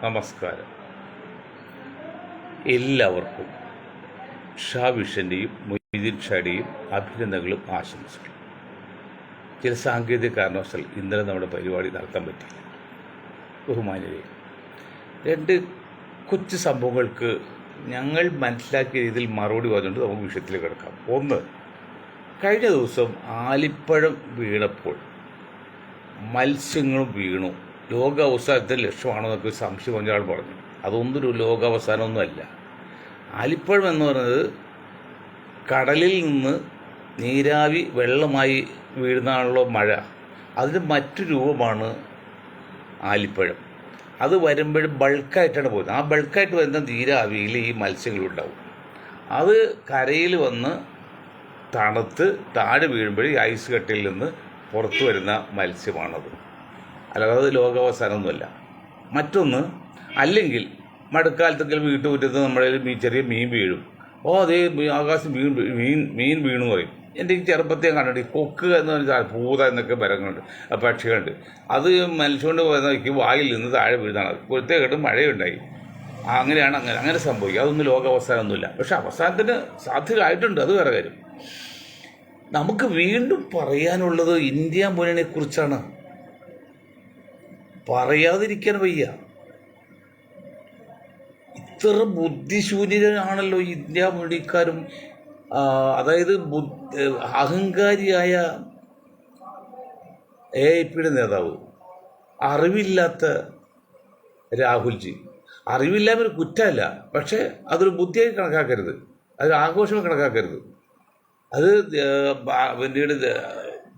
നമസ്കാരം. എല്ലാവർക്കും ഷാ വിഷൻ്റെയും മൊയ്തീൻ ഷായുടെയും അഭിനന്ദനങ്ങളും ആശംസകളും. ചില സാങ്കേതിക കാരണവശാൽ ഇന്നലെ നമ്മുടെ പരിപാടി നടത്താൻ പറ്റിയില്ല. ബഹുമാനരെ, രണ്ട് കൊച്ചു സംഭവങ്ങൾക്ക് ഞങ്ങൾ മനസ്സിലാക്കിയ രീതിയിൽ മറുപടി പറഞ്ഞുകൊണ്ട് നമുക്ക് വിഷയത്തിലേക്ക് കിടക്കാം. ഒന്ന്, കഴിഞ്ഞ ദിവസം ആലിപ്പഴം വീണപ്പോൾ മത്സ്യങ്ങളും വീണു. ലോകാവസാനത്തെ ലക്ഷ്യമാണെന്നൊക്കെ സംശയം ഒരാൾ പറഞ്ഞു. അതൊന്നൊരു ലോകാവസാനമൊന്നുമല്ല. ആലിപ്പഴം എന്ന് പറയുന്നത് കടലിൽ നിന്ന് നീരാവി വെള്ളമായി വീഴുന്നതാണല്ലോ മഴ. അതിന് മറ്റു രൂപമാണ് ആലിപ്പഴം. അത് വരുമ്പോഴും ബൾക്കായിട്ടാണ് പോകുന്നത്. ആ ബൾക്കായിട്ട് വരുന്ന നീരാവിയിൽ ഈ മത്സ്യങ്ങളുണ്ടാവും. അത് കരയിൽ വന്ന് തണുത്ത് താഴെ വീഴുമ്പോൾ ഈ ഐസ് കട്ടയിൽ നിന്ന് പുറത്തു വരുന്ന മത്സ്യമാണത്. അല്ലാതെ അത് ലോകാവസാനമൊന്നുമല്ല. മറ്റൊന്ന്, അല്ലെങ്കിൽ മഴക്കാലത്തെങ്കിലും വീട്ടുമുറ്റത്ത് നമ്മുടെ ചെറിയ മീൻ വീഴും. അതേ ആകാശം മീൻ വീണു പറയും. എൻ്റെ ഈ ചെറുപ്പത്തെ കണ്ടിട്ട് ഈ കൊക്ക് എന്ന് പറഞ്ഞാൽ പൂത എന്നൊക്കെ മരങ്ങളുണ്ട്, പക്ഷികളുണ്ട്. അത് മനുഷ്യകൊണ്ട് പോയി വായിൽ നിന്ന് താഴെ വീഴുന്നതാണ്. പുറത്തേക്കിട്ട് മഴയുണ്ടായി. അങ്ങനെ സംഭവിക്കും. അതൊന്നും ലോകാവസാനമൊന്നുമില്ല. പക്ഷെ അവസാനത്തിന് സാധ്യതയായിട്ടുണ്ട്, അത് വേറെ കാര്യം. നമുക്ക് വീണ്ടും പറയാനുള്ളത് ഇന്ത്യ മുന്നണിയെക്കുറിച്ചാണ്. പറയാതിരിക്കാൻ വയ്യ. ഇത്ര ബുദ്ധിശൂന്യരാണല്ലോ ഇന്ത്യ മുന്നണിക്കാരും. അതായത് അഹങ്കാരിയായ AIPയുടെ നേതാവ്, അറിവില്ലാത്ത രാഹുൽജി. അറിവില്ലായ്മ ഒരു കുറ്റമല്ല, പക്ഷേ അതൊരു ബുദ്ധിയായി കണക്കാക്കരുത്, അതൊരു ആഘോഷമായി കണക്കാക്കരുത്. അത് പിന്നീട്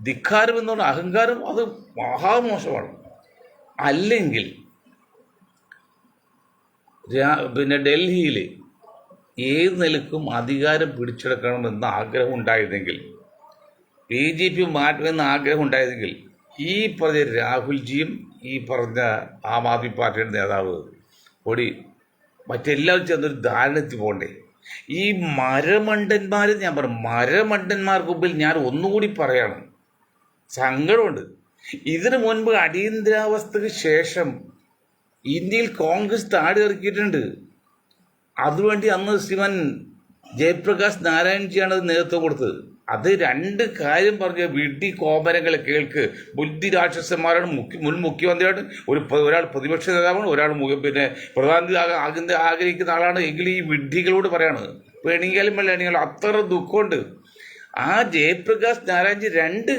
ധിക്കാരം എന്ന് പറഞ്ഞാൽ അഹങ്കാരം, അത് മഹാമോശമാണ്. അല്ലെങ്കിൽ ഡൽഹിയിൽ ഏത് നിലക്കും അധികാരം പിടിച്ചെടുക്കണമെന്ന ആഗ്രഹം ഉണ്ടായിരുന്നെങ്കിൽ, BJP മാറ്റണമെന്ന ആഗ്രഹം ഉണ്ടായിരുന്നെങ്കിൽ, ഈ പറഞ്ഞ രാഹുൽജിയും ഈ പറഞ്ഞ ആം ആദ്മി പാർട്ടിയുടെ നേതാവ് കൂടി മറ്റെല്ലാവരും ചേർന്നൊരു ധാരണത്തിൽ പോകണ്ടേ. ഈ മരമണ്ടന്മാർ, ഞാൻ പറഞ്ഞു, മരമണ്ടന്മാർക്ക് മുമ്പിൽ ഞാൻ ഒന്നുകൂടി പറയണം, സങ്കടമുണ്ട്. ഇതിനു മുൻപ് അടിയന്തരാവസ്ഥയ്ക്ക് ശേഷം ഇന്ത്യയിൽ കോൺഗ്രസ് താഴെ ഇറക്കിയിട്ടുണ്ട്. അതുവേണ്ടി അന്ന് ശ്രീമാൻ ജയപ്രകാശ് നാരായൺജിയാണ് അത് നേതൃത്വം കൊടുത്തത്. അത് രണ്ട് കാര്യം പറഞ്ഞ വിഡ്ഢി കോമരങ്ങളെ കേൾക്ക്. ബുദ്ധി രാക്ഷസന്മാരാണ്. മുൻ മുഖ്യമന്ത്രിയാണ്, ഒരാൾ പ്രതിപക്ഷ നേതാവാണ്, ഒരാൾ പ്രധാനമന്ത്രി ആഗ്രഹിക്കുന്ന ആളാണ്. എങ്കിൽ ഈ വിഡ്ഢികളോട് പറയാണ്, പെണിയാലും വെള്ളണിയാലും അത്ര ദുഃഖമുണ്ട്. ആ ജയപ്രകാശ് നാരായൺജി രണ്ട്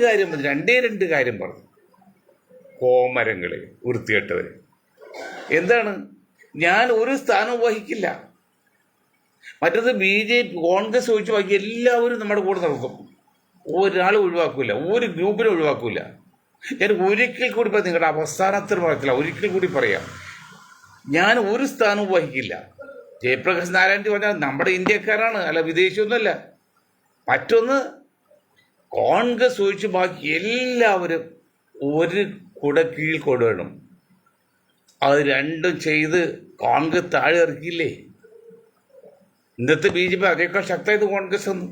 കാര്യം പറഞ്ഞു. കോമരങ്ങളെ, വൃത്തികെട്ടവരെ. എന്താണ്? ഞാൻ ഒരു സ്ഥാനവും വഹിക്കില്ല. മറ്റത് BJP കോൺഗ്രസ് ഒഴിച്ച് ബാക്കി എല്ലാവരും നമ്മുടെ കൂടെ നടക്കും. ഒരാളും ഒഴിവാക്കില്ല, ഒരു ഗ്രൂപ്പിനെ ഒഴിവാക്കില്ല. ഞാൻ ഒരിക്കൽ കൂടി പറയാം, നിങ്ങളുടെ അവസാനത്തിൽ പറയത്തില്ല, ഒരിക്കൽ കൂടി പറയാം, ഞാൻ ഒരു സ്ഥാനവും വഹിക്കില്ല. ജയപ്രകാശ് നാരായൺജി പറഞ്ഞാൽ നമ്മുടെ ഇന്ത്യക്കാരാണ്, അല്ല വിദേശിയൊന്നുമല്ല. മറ്റൊന്ന്, കോൺഗ്രസ് ഒഴിച്ച് ബാക്കി എല്ലാവരും ഒരു കുട കീഴിൽ കൊണ്ടുവരണം. അത് രണ്ടും ചെയ്ത് കോൺഗ്രസ് താഴെ ഇറക്കിയില്ലേ. ഇന്നത്തെ BJP അതേക്കാൾ ശക്തമായത് കോൺഗ്രസ് എന്ന്.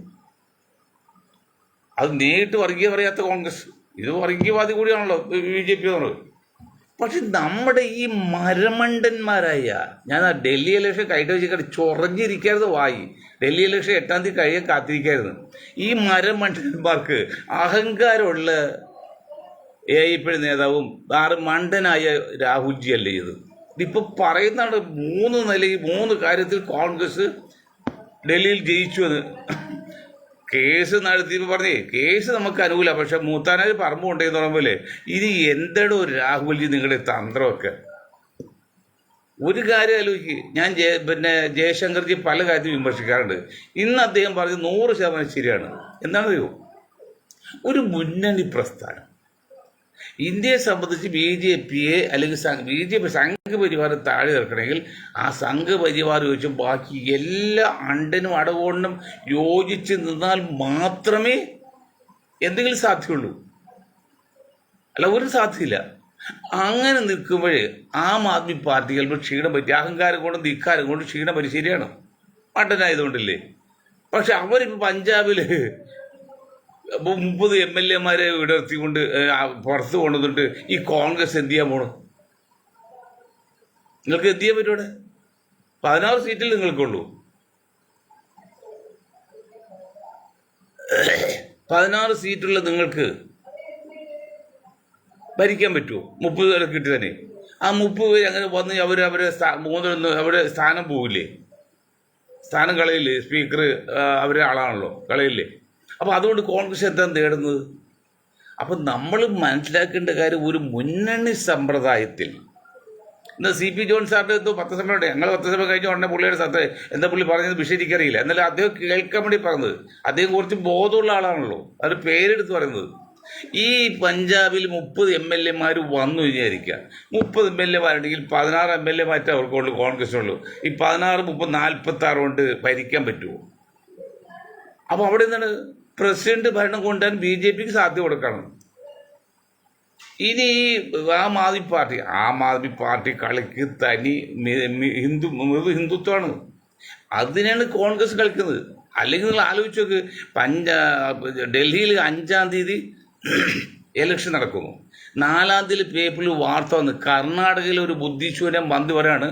അത് നേരിട്ട് വർഗീയ പറയാത്ത കോൺഗ്രസ്, ഇത് വർഗീയവാദി കൂടിയാണല്ലോ BJP എന്നുള്ളത്. പക്ഷെ നമ്മുടെ ഈ മരമണ്ടന്മാരായ, ഞാൻ ആ ഡൽഹി ഇലക്ഷൻ കൈട്ട് വെച്ചിട്ട് ചൊറഞ്ഞിരിക്കരുത് വായി. ഡൽഹി ഇലക്ഷൻ 8-ാം തീയതി കഴിയാൻ കാത്തിരിക്കായിരുന്നു. ഈ മരമണ്ടന്മാർക്ക് അഹങ്കാരമുള്ള AIPയുടെ നേതാവും മണ്ടനായ രാഹുൽജി അല്ലേ ഇത്. ഇതിപ്പോൾ പറയുന്നതാണ് 3 കാര്യത്തിൽ കോൺഗ്രസ് ഡൽഹിയിൽ ജയിച്ചു എന്ന്. കേസ് നടത്തിയപ്പോൾ പറഞ്ഞേ, കേസ് നമുക്ക് അനുകൂല, പക്ഷെ മൂത്താനാർ പറമ്പ് കൊണ്ടേന്ന് പറയുമ്പോലെ ഇനി എന്തെടോ രാഹുൽജി നിങ്ങളുടെ തന്ത്രമൊക്കെ. ഒരു കാര്യം ആലോചിക്ക്. ഞാൻ ജയശങ്കർജി പല കാര്യത്തിലും വിമർശിക്കാറുണ്ട്. ഇന്ന് അദ്ദേഹം പറഞ്ഞത് 100% ശരിയാണ്. എന്താണെന്നറിയോ? ഒരു മുന്നണി പ്രസ്ഥാനം ഇന്ത്യയെ സംബന്ധിച്ച് BJPയെ അല്ലെങ്കിൽ BJP സംഘപരിവാരം താഴെ ഇറക്കണമെങ്കിൽ ആ സംഘപരിവാരം വെച്ച് ബാക്കി എല്ലാ അണ്ടനും അടകോണിനും യോജിച്ച് നിന്നാൽ മാത്രമേ എന്തെങ്കിലും സാധ്യമുള്ളൂ, അല്ല ഒരു സാധ്യമില്ല. അങ്ങനെ നിൽക്കുമ്പോഴേ ആം ആദ്മി പാർട്ടി ചിലപ്പോൾ ക്ഷീണം പറ്റി, അഹങ്കാരം കൊണ്ടും ധിക്കാരം കൊണ്ടും ക്ഷീണം പറ്റി. ശരിയാണ്, മണ്ടനായതുകൊണ്ടില്ലേ. പക്ഷെ അവരിപ്പോൾ പഞ്ചാബിൽ 30 MLA വിടർത്തിക്കൊണ്ട് പുറത്ത് കൊണ്ടുവന്നിട്ട് ഈ കോൺഗ്രസ് എന്ത് ചെയ്യാൻ പോണു? നിങ്ങൾക്ക് എന്ത് ചെയ്യാൻ പറ്റും ഇവിടെ? 16 സീറ്റിൽ നിങ്ങൾക്കുള്ളൂ. 16 സീറ്റുള്ള നിങ്ങൾക്ക് ഭരിക്കാൻ പറ്റുമോ? 30 പേരെ കിട്ടി തന്നെ. ആ 30 പേര് അങ്ങനെ വന്ന് അവരെ സ്ഥാനം പോവില്ലേ? സ്ഥാനം കളയില്ലേ? സ്പീക്കർ അവരെ ആളാണല്ലോ, കളയില്ലേ? അപ്പോൾ അതുകൊണ്ട് കോൺഗ്രസ് എന്താ നേടുന്നത്? അപ്പം നമ്മൾ മനസ്സിലാക്കേണ്ട കാര്യം, ഒരു മുന്നണി സമ്പ്രദായത്തിൽ ഇന്ന് CP ജോൺ സാറിൻ്റെ എന്തോ പത്രസമ്മേളനം, ഞങ്ങൾ പത്രസമ്മേളനം കഴിഞ്ഞ ഉടനെ പുള്ളിയുടെ എന്താ പുള്ളി പറഞ്ഞത് വിഷയം എനിക്കറിയില്ല. എന്നാലും അദ്ദേഹം കേൾക്കാൻ വേണ്ടി പറഞ്ഞത്, അദ്ദേഹം കുറച്ച് ബോധമുള്ള ആളാണല്ലോ, അത് പേരെടുത്ത് പറയുന്നത്. ഈ പഞ്ചാബിൽ 30 MLA വന്നു വിചാരിക്കുക. 30 MLA 16 MLA അവർക്കുള്ളൂ, കോൺഗ്രസിനുള്ളൂ. ഈ 16, 30, 46 കൊണ്ട് ഭരിക്കാൻ പറ്റുമോ? അപ്പോൾ അവിടെ എന്താണ്, പ്രസിഡന്റ് ഭരണം കൊണ്ടുവരാൻ BJPക്ക് സാധ്യത കൊടുക്കണം. ഇനി ആം ആദ്മി പാർട്ടി കളിക്ക് തനി ഹിന്ദുത്വമാണ്. അതിനാണ് കോൺഗ്രസ് കളിക്കുന്നത്. അല്ലെങ്കിൽ നിങ്ങൾ ആലോചിച്ച് നോക്ക്, ഡൽഹിയിൽ 5-ാം തീയതി ഇലക്ഷൻ നടക്കുന്നു. 4-ാം തീയതി പേപ്പറിൽ വാർത്ത വന്ന് കർണാടകയിലെ ഒരു ബുദ്ധിശൂന്യം മന്ത്രി പറയാണ്,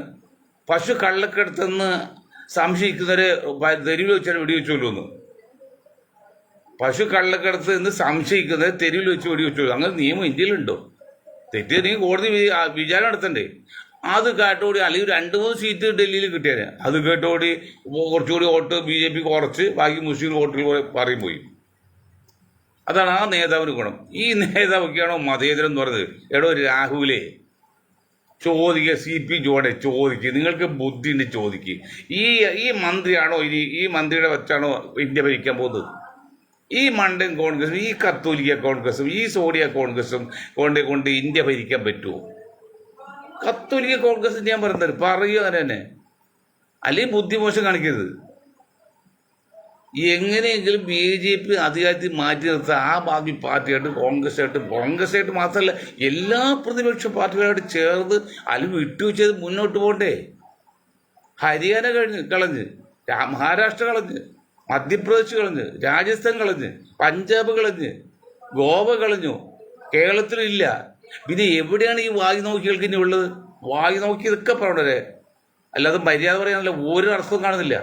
പശു കള്ളക്കെടുത്തെന്ന് സംശയിക്കുന്നവരെ തെരുവിൽ വെച്ചാൽ വെടിവെച്ചോളൂ എന്ന്. പശു കള്ളക്കടത്ത് എന്ന് സംശയിക്കുന്നത് തെരുവിൽ വെച്ച് വെടിവെച്ചു. അങ്ങനെ നിയമം ഇന്ത്യയിലുണ്ടോ? തെറ്റിയതെങ്കിൽ കോടതി വിചാരണ നടത്തണ്ടേ? അത് കേട്ടോടി, അല്ലെങ്കിൽ 2-3 സീറ്റ് ഡൽഹിയിൽ കിട്ടിയാൽ അത് കേട്ടോടി കുറച്ചുകൂടി വോട്ട് BJP കുറച്ച് ബാക്കി മുസ്ലിം വോട്ടുകൾ പറയും പോയി. അതാണ് ആ നേതാവിന് ഗുണം. ഈ നേതാവൊക്കെയാണോ മതേതരം എന്ന് പറഞ്ഞത്? എടോ രാഹുലേ, ചോദിക്കുക, CP ജോണെ ചോദിക്കുക, നിങ്ങൾക്ക് ബുദ്ധിയുണ്ട് ചോദിക്കുക. ഈ മന്ത്രിയാണോ ഇനി, ഈ മന്ത്രിയുടെ വെച്ചാണോ ഇന്ത്യ ഭരിക്കാൻ പോകുന്നത്? ഈ മണ്ടൻ കോൺഗ്രസും ഈ കത്തോലിക്ക കോൺഗ്രസും ഈ സോഡിയ കോൺഗ്രസും കൊണ്ട് ഇന്ത്യ ഭരിക്കാൻ പറ്റുമോ? കത്തോലിക്ക കോൺഗ്രസ് ഞാൻ പറയുന്നത് പറയുക അങ്ങനെ തന്നെ, അല്ലെങ്കിൽ ബുദ്ധിമോശം കാണിക്കരുത്. എങ്ങനെയെങ്കിലും BJP അധികാരത്തിൽ മാറ്റി നിർത്താൻ ആം ആദ്മി പാർട്ടിയായിട്ട് കോൺഗ്രസ്സായിട്ട് മാത്രമല്ല എല്ലാ പ്രതിപക്ഷ പാർട്ടികളായിട്ട് ചേർന്ന് അല്ലെങ്കിൽ വിട്ടുവെച്ചത് മുന്നോട്ട് പോകണ്ടേ? ഹരിയാന കളഞ്ഞ്, മഹാരാഷ്ട്ര കളഞ്ഞ്, മധ്യപ്രദേശ് കളഞ്ഞ്, രാജസ്ഥാൻ കളഞ്ഞ്, പഞ്ചാബ് കളഞ്ഞ്, ഗോവ കളഞ്ഞു, കേരളത്തിലില്ല. പിന്നെ എവിടെയാണ് ഈ വായി നോക്കികൾക്ക് ഇനി ഉള്ളത്? വായി നോക്കി ഇതൊക്കെ പറയണേ, അല്ലാതെ മര്യാദ പറയാനല്ല ഒരു അർത്ഥവും കാണുന്നില്ല.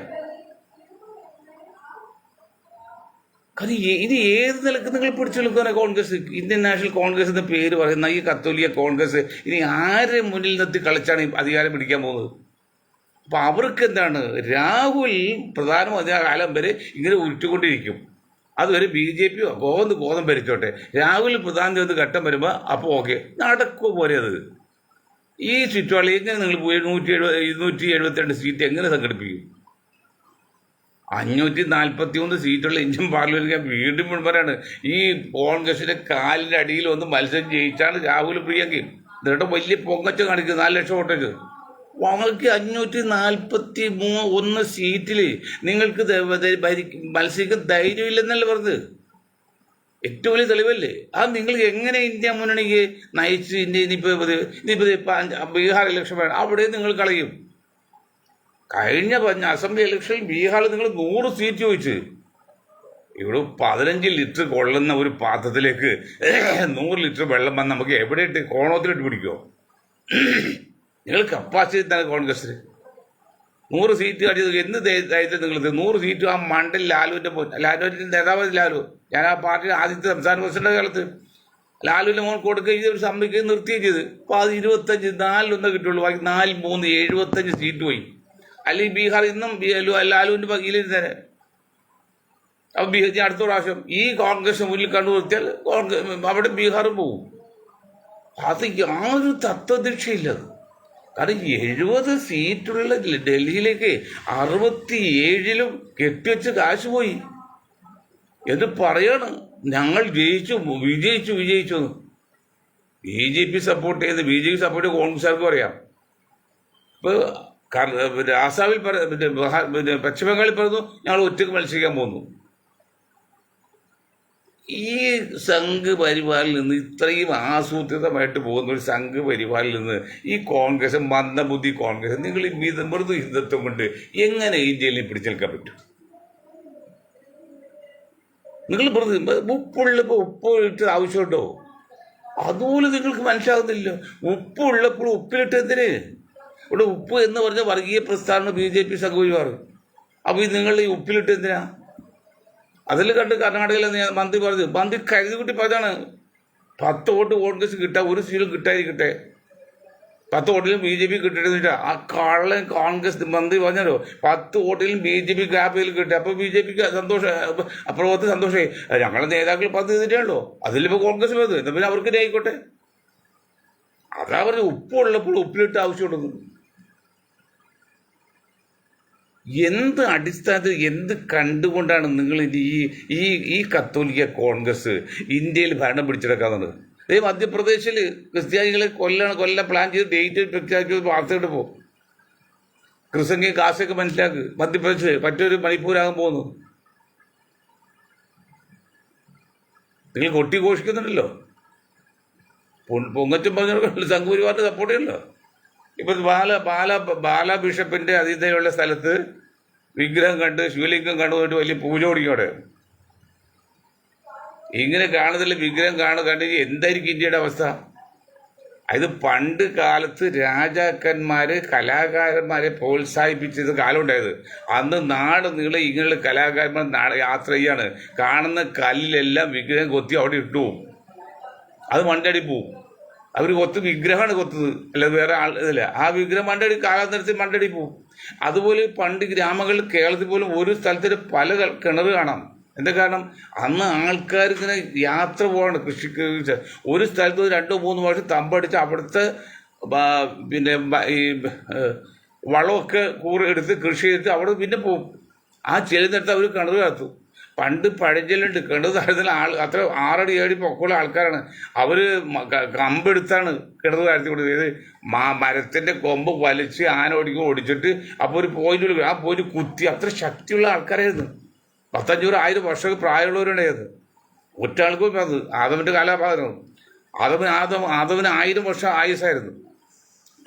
കാരണം ഇനി ഏത് നിലക്ക് നിങ്ങൾ പിടിച്ചു നിൽക്കുന്ന കോൺഗ്രസ്, ഇന്ത്യൻ നാഷണൽ കോൺഗ്രസ് എന്ന പേര് പറയുന്ന ഈ കത്തോലിക്ക കോൺഗ്രസ് ഇനി ആരെ മുന്നിൽ നിർത്തി കളിച്ചാണ് അധികാരം പിടിക്കാൻ പോകുന്നത്? അപ്പം അവർക്ക് എന്താണ്, രാഹുൽ പ്രധാനമന്ത്രി കാലം വരെ ഇങ്ങനെ ഉരുട്ടിക്കൊണ്ടിരിക്കും. അതുവരെ BJP ഗോതം ഭരിച്ചോട്ടെ. രാഹുൽ പ്രധാനമന്ത്രി ഘട്ടം വരുമ്പോൾ അപ്പോൾ ഓക്കെ നടക്കുക പോലെ. അത് ഈ ചുറ്റുപാടിൽ എങ്ങനെ നിങ്ങൾ 272 സീറ്റ് എങ്ങനെ സംഘടിപ്പിക്കും? 541 സീറ്റുള്ള ഇന്ത്യൻ പാർലമെന്റ്. ഞാൻ വീണ്ടും പറയാണ്, ഈ കോൺഗ്രസിന്റെ കാലിന്റെ അടിയിൽ വന്ന് മത്സരം ജയിച്ചാണ് രാഹുൽ പ്രിയങ്കയും. എന്നിട്ട് വലിയ പൊങ്ങച്ച കാണിക്കുന്നത് 4 ലക്ഷം വോട്ടേക്ക്. ഞങ്ങൾക്ക് 541 സീറ്റിൽ നിങ്ങൾക്ക് മത്സരിക്കാൻ ധൈര്യമില്ലെന്നല്ല പറഞ്ഞത്. ഏറ്റവും വലിയ തെളിവല്ലേ? അത് നിങ്ങൾ എങ്ങനെ ഇന്ത്യ മുന്നണിക്ക് നയിച്ച് ഇനിയിപ്പോൾ ബീഹാർ ഇലക്ഷൻ വേണം, അവിടെ നിങ്ങൾ കളയും. കഴിഞ്ഞ അസംബ്ലി ഇലക്ഷനിൽ ബീഹാറിൽ നിങ്ങൾ 100 സീറ്റ് ചോദിച്ച്, ഇവിടെ 15 ലിറ്റർ കൊള്ളുന്ന ഒരു പാത്രത്തിലേക്ക് 100 ലിറ്റർ വെള്ളം വന്ന് നമുക്ക് എവിടെ ഇട്ട് കോണത്തിലിട്ട് പിടിക്കുമോ? നിങ്ങൾ കപ്പാസിറ്റി തന്നെ കോൺഗ്രസ്സിന് 100 സീറ്റ് അടിച്ചത് എന്ത് ധൈര്യത്തിൽ നിങ്ങൾ 100 സീറ്റ് ആ മണ്ഡൽ ലാലുവിൻ്റെ നേതാവ് ലാലു, ഞാൻ ആ പാർട്ടിയുടെ ആദ്യത്തെ സംസ്ഥാന പ്രസിഡന്റ് കാലത്ത് ലാലുവിൻ്റെ മോൻ കൊടുക്കുകയും ചെയ്ത് സമ്മതിക്കുകയും നിർത്തുകയും ചെയ്ത്. അപ്പോൾ അത് 25 4 കിട്ടുള്ളൂ, ബാക്കി 4, 3, 75 സീറ്റ് പോയി. അല്ലെങ്കിൽ ബീഹാർ ഇന്നും ലാലുവിൻ്റെ വകയിലിരുന്നേനെ. അപ്പം അടുത്ത പ്രാവശ്യം ഈ കോൺഗ്രസ് മുന്നിൽ കണ്ടു നിർത്തിയാൽ അവിടെ ബീഹാറും പോകും. അത് യാതൊരു തത്വദീക്ഷയില്ല. കാരണം 70 സീറ്റുള്ള ഡൽഹിയിലേക്ക് 67-ലും കെട്ടിവെച്ച് കാശ് പോയി എന്ന് പറയാണ്. ഞങ്ങൾ വിജയിച്ചു എന്ന് BJP സപ്പോർട്ട് ചെയ്ത് കോൺഗ്രസ്സുകാർക്ക് പറയാം. ഇപ്പോൾ ആസാമിൽ പശ്ചിമ ബംഗാളിൽ പറയുന്നു ഞങ്ങൾ ഒറ്റയ്ക്ക് മത്സരിക്കാൻ പോകുന്നു. ഈ സംഘ് പരിവാറിൽ നിന്ന്, ഇത്രയും ആസൂത്രിതമായിട്ട് പോകുന്ന ഒരു സംഘ് പരിവാറിൽ നിന്ന് ഈ കോൺഗ്രസ്, മന്ദബുദ്ധി കോൺഗ്രസ്, നിങ്ങൾ ഈ മൃദു ഹിന്ദുത്വം കൊണ്ട് എങ്ങനെ ഇന്ത്യയിൽ പിടിച്ചെടുക്കാൻ പറ്റും? നിങ്ങൾ ഉപ്പ് ഇട്ട് ആവശ്യമുണ്ടോ? അതുപോലെ നിങ്ങൾക്ക് മനസ്സിലാകുന്നില്ല. ഉപ്പുള്ളപ്പോൾ ഉപ്പിലിട്ട് എന്തിന്? ഇവിടെ ഉപ്പ് എന്ന് പറഞ്ഞ വർഗീയ പ്രസ്ഥാനം BJP സംഘപരിവാർ. അപ്പോൾ നിങ്ങൾ ഈ ഉപ്പിലിട്ട് എന്തിനാ? അതിൽ കണ്ട് കർണാടകയിലെ മന്ത്രി പറഞ്ഞു, മന്ത്രി കരുതി പറഞ്ഞാണ് 10 വോട്ട് കോൺഗ്രസ് കിട്ടുക, ഒരു സീറ്റും കിട്ടാതിരിക്കട്ടെ, 10 വോട്ടിലും BJP കിട്ടിയിട്ടില്ല. ആ കള്ളൻ കോൺഗ്രസ് മന്ത്രി പറഞ്ഞല്ലോ 10 വോട്ടിലും BJP ഗ്യാപ്പിൽ കിട്ടുക. അപ്പോൾ BJPക്ക് സന്തോഷം, അപ്പുറത്ത് സന്തോഷമായി. ഞങ്ങളുടെ നേതാക്കൾ 10 ചെയ്തിട്ടാണല്ലോ, അതിലിപ്പോൾ കോൺഗ്രസ് വന്നത്, എന്നാൽ പിന്നെ അവർക്ക് ആയിക്കോട്ടെ. അതാ പറഞ്ഞ് ഉപ്പുള്ളപ്പോൾ ഉപ്പിലിട്ട് ആവശ്യമുണ്ടെന്ന്. എന്ത് അടിസ്ഥാനത്തിൽ എന്ത് കണ്ടുകൊണ്ടാണ് നിങ്ങൾ ഈ കത്തോലിക്ക കോൺഗ്രസ് ഇന്ത്യയിൽ ഭരണം പിടിച്ചെടുക്കാവുന്നത്? മധ്യപ്രദേശിൽ ക്രിസ്ത്യാനികളെ കൊല്ലം പ്ലാൻ ചെയ്ത് ഡേറ്റ് പ്രഖ്യാപിച്ച് വാർത്തയിട്ട് പോകും. ക്രിസ്ത്യൻ കാശൊക്കെ മനസ്സിലാക്ക്. മധ്യപ്രദേശ് മറ്റൊരു മണിപ്പൂരാകാൻ പോകുന്നു. നിങ്ങൾ കൊട്ടിഘോഷിക്കുന്നുണ്ടല്ലോ, പൊങ്ങച്ചും പറഞ്ഞ സംഘപരിവാറിന് സപ്പോർട്ട് ചെയ്യല്ലോ. ഇപ്പം ബാല ബിഷപ്പിന്റെ അതീതയുള്ള സ്ഥലത്ത് വിഗ്രഹം കണ്ട് ശിവലിംഗം കണ്ടുപോയിട്ട് വലിയ പൂജ ഓടിക്കോടെ. ഇങ്ങനെ കാണുന്നില്ല വിഗ്രഹം കണ്ടു എന്തായിരിക്കും ഇന്ത്യയുടെ അവസ്ഥ? അത് പണ്ട് കാലത്ത് രാജാക്കന്മാര് കലാകാരന്മാരെ പ്രോത്സാഹിപ്പിച്ചത് കാലം ഉണ്ടായത്. അന്ന് നാട് നീളെ ഇങ്ങനെയുള്ള കലാകാരന്മാർ യാത്ര ചെയ്യാണ്. കാണുന്ന കല്ലിലെല്ലാം വിഗ്രഹം കൊത്തി അവിടെ ഇട്ടു, അത് മണ്ടടി പോവും. അവർ വിഗ്രഹമാണ് കൊത്തത്, അല്ലാതെ വേറെ ഇതില്ല. ആ വിഗ്രഹം മണ്ടടി കാലാന്തരത്തിൽ മണ്ടടി പോവും. അതുപോലെ പണ്ട് ഗ്രാമങ്ങളിൽ കേരളത്തിൽ പോലും ഒരു സ്ഥലത്തിന് പല കിണർ കാണാം. എന്താ കാരണം? അന്ന് ആൾക്കാർ ഇങ്ങനെ യാത്ര പോവാണ് കൃഷിക്ക്. ഒരു സ്ഥലത്ത് 2-3 വർഷം തമ്പടിച്ച് അവിടുത്തെ പിന്നെ ഈ വളമൊക്കെ എടുത്ത് കൃഷി ചെയ്തിട്ട് അവിടെ പിന്നെ പോകും. ആ ചെല്ലുന്നിടത്ത് അവർ കിണർ കാത്തു. പണ്ട് പഴഞ്ചൊല്ലുണ്ട്, കിണർ താഴ്ത്തുന്ന അത്ര 6 അടി 7 അടി പൊക്കമുള്ള ആൾക്കാരാണ്. അവർ കമ്പെടുത്താണ് കിണർ താഴ്ത്തി കൊടുത്തത്. മരത്തിന്റെ കൊമ്പ് വലിച്ച് ആന ഓടിച്ചിട്ട് അപ്പോൾ ഒരു പോയിന്റ്, ആ പോയിന്റ് കുത്തി, അത്ര ശക്തിയുള്ള ആൾക്കാരായിരുന്നു. 500-1000 വർഷം പ്രായമുള്ളവരുണ്ടായത്. ഒറ്റാൾക്കും അത് ആദമിന്റെ കാലാപാതനം. ആദമിന് 1000 വർഷം ആയുസായിരുന്നു.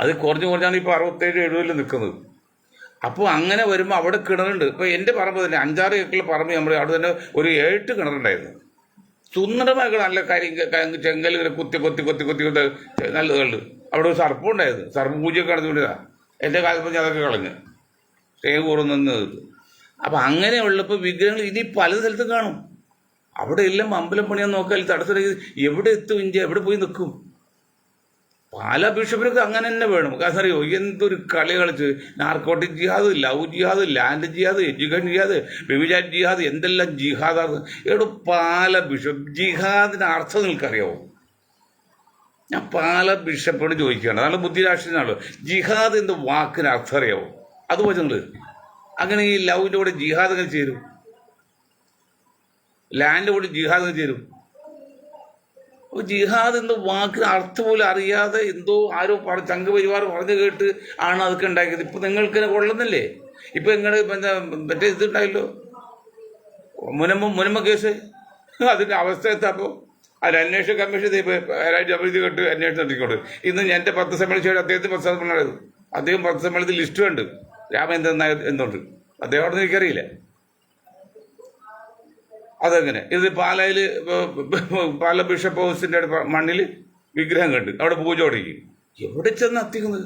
അത് കുറഞ്ഞാണ് ഇപ്പോൾ 67-70 നിൽക്കുന്നത്. അപ്പോൾ അങ്ങനെ വരുമ്പോൾ അവിടെ കിണറുണ്ട്. ഇപ്പോൾ എൻ്റെ പറമ്പ് തന്നെ 5-6 ഏക്കറിൽ പറമ്പ് നമ്മൾ അവിടെ തന്നെ ഒരു 7 കിണറുണ്ടായിരുന്നു. സുന്ദരമായ നല്ല ചെങ്കൽ ഇങ്ങനെ കുത്തി നല്ലതുണ്ട്. അവിടെ ഒരു സർപ്പം ഉണ്ടായിരുന്നു. സർപ്പം പൂജയൊക്കെ നടന്നുകൊണ്ടിരുന്ന എൻ്റെ കാലത്ത് ഞാൻ അതൊക്കെ കളഞ്ഞ് സ്നേഹപൂർവ്വം നിന്നത്. അപ്പം അങ്ങനെയുള്ളപ്പോൾ വിഗ്രഹങ്ങൾ ഇനി പല സ്ഥലത്തും കാണും. അവിടെ എല്ലാം അമ്പലം പണിയാൻ നോക്കാൻ തടസ്സം. എവിടെ എത്തും ഇന്ത്യ? എവിടെ പോയി നിൽക്കും? പാലാ ബിഷപ്പിനൊക്കെ അങ്ങനെ തന്നെ വേണം. കാരണം അറിയോ, എന്തൊരു കളി കളിച്ച് നാർക്കോട്ടിക് ജിഹാദ്, ലവ് ജിഹാദ്, ലാൻഡ് ജിഹാദ്, എഡ്യൂക്കേഷൻ ജിഹാദ്, വ്യഭിചാര ജിഹാദ്, എന്തെല്ലാം ജിഹാദാണ്. എവിടെ പാലാ ബിഷപ്പ് ജിഹാദിന് അർത്ഥം നിങ്ങൾക്കറിയാവോ? ഞാൻ പാലാ ബിഷപ്പോട് ചോദിക്കുകയാണ്, നല്ല ബുദ്ധിരാഷ്ട്രീയനാണല്ലോ. ജിഹാദ് എന്ന വാക്കിന് അർത്ഥം അറിയാവോ? അതുപോലെ നിങ്ങൾ അങ്ങനെ ഈ ലവിൻ്റെ കൂടെ ജിഹാദ് അങ്ങനെ ചേരും, ലാൻഡിൻ്റെ കൂടെ ജിഹാദ് അങ്ങനെ ചേരും. അപ്പോൾ ജിഹാദ് എന്ന വാക്കിന് അർത്ഥം പോലും അറിയാതെ എന്തോ ആരോ സംഘപരിവാർ പറഞ്ഞു കേട്ട് ആണ് അതൊക്കെ ഉണ്ടാക്കിയത്. ഇപ്പം നിങ്ങൾക്ക് കൊള്ളുന്നില്ലേ? ഇപ്പം നിങ്ങൾ മറ്റേ ഇതുണ്ടായല്ലോ മുനമ്പ കേസ്, അതിൻ്റെ അവസ്ഥ എത്താപ്പോൾ അതിൽ അന്വേഷണ കമ്മീഷൻ അഭിവൃദ്ധി കേട്ട് അന്വേഷണം നടത്തിക്കൊണ്ട് ഇന്ന് എൻ്റെ 10 സമ്മേളിച്ചു. അദ്ദേഹത്തിന് 10 സമ്മേളനം, അദ്ദേഹം 10 സമ്മേളനത്തിൽ ലിസ്റ്റ് ഉണ്ട്. രാമേന്ദ്രൻ നായർ എന്തുണ്ട് അദ്ദേഹം അവിടെ നിന്ന് എനിക്കറിയില്ല. അതെങ്ങനെ ഇത് പാല ബിഷപ്പ് ഹൗസിൻ്റെ മണ്ണിൽ വിഗ്രഹം കണ്ട് അവിടെ പൂജ തുടങ്ങി. എവിടെ ചെന്ന് എത്തിക്കുന്നത്?